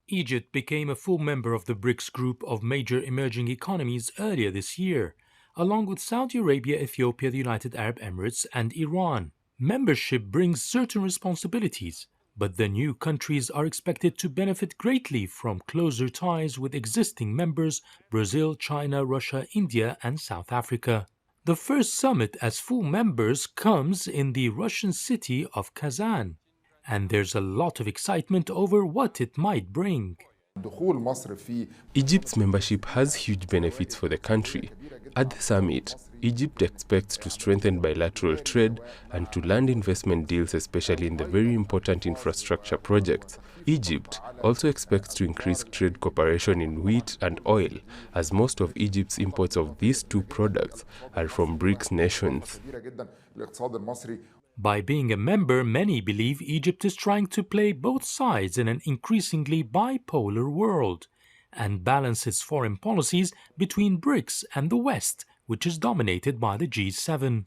Egypt became a full member of the BRICS group of major emerging economies earlier this year, along with Saudi Arabia, Ethiopia, the United Arab Emirates, and Iran. Membership brings certain responsibilities, but the new countries are expected to benefit greatly from closer ties with existing members Brazil, China, Russia, India, and South Africa. The first summit as full members comes in the Russian city of Kazan, and there's a lot of excitement over what it might bring. Egypt's membership has huge benefits for the country. At the summit, Egypt expects to strengthen bilateral trade and to land investment deals, especially in the very important infrastructure projects. Egypt also expects to increase trade cooperation in wheat and oil, as most of Egypt's imports of these two products are from BRICS nations. By being a member, many believe Egypt is trying to play both sides in an increasingly bipolar world and balance its foreign policies between BRICS and the West, which is dominated by the G7.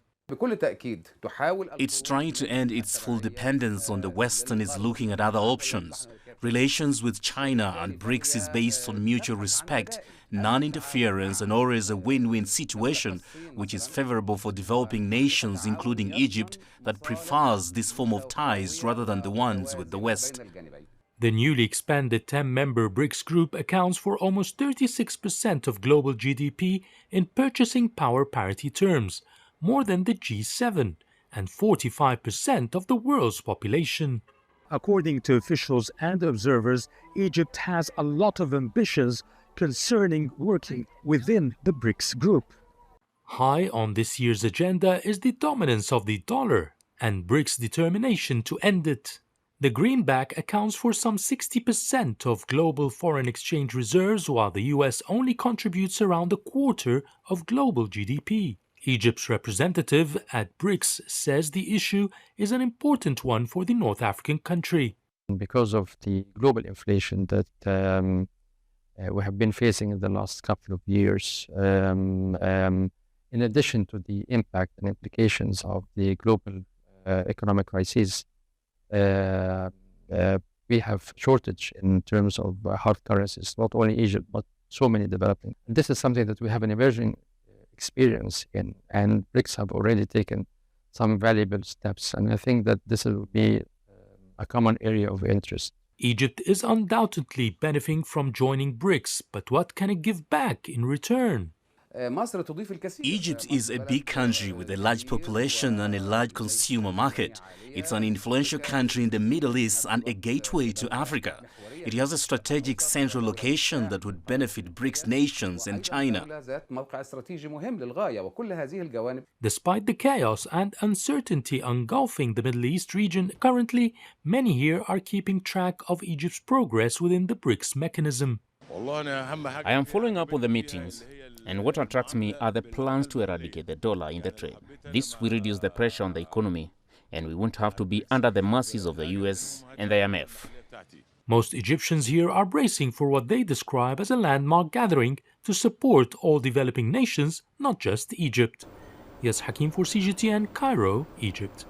It's trying to end its full dependence on the West and is looking at other options. Relations with China and BRICS is based on mutual respect, non-interference, and always a win-win situation, which is favorable for developing nations, including Egypt, that prefers this form of ties rather than the ones with the West. The newly expanded 10-member BRICS group accounts for almost 36% of global GDP in purchasing power parity terms, more than the G7, and 45% of the world's population. According to officials and observers, Egypt has a lot of ambitions concerning working within the BRICS group. High on this year's agenda is the dominance of the dollar and BRICS' determination to end it. The greenback accounts for some 60% of global foreign exchange reserves, while the US only contributes around a quarter of global GDP. Egypt's representative at BRICS says the issue is an important one for the North African country. Because of the global inflation that we have been facing in the last couple of years, in addition to the impact and implications of the global economic crisis, we have shortage in terms of hard currencies, not only Egypt, but so many developing. This is something that we have an emerging experience in, and BRICS have already taken some valuable steps, and I think that this will be a common area of interest. Egypt is undoubtedly benefiting from joining BRICS, but what can it give back in return? Egypt is a big country with a large population and a large consumer market. It's an influential country in the Middle East and a gateway to Africa. It has a strategic central location that would benefit BRICS nations and China. Despite the chaos and uncertainty engulfing the Middle East region currently, many here are keeping track of Egypt's progress within the BRICS mechanism. I am following up on the meetings, and what attracts me are the plans to eradicate the dollar in the trade. This will reduce the pressure on the economy, and we won't have to be under the mercies of the US and the IMF. Most Egyptians here are bracing for what they describe as a landmark gathering to support all developing nations, not just Egypt. Yes, Hakim for CGTN, Cairo, Egypt.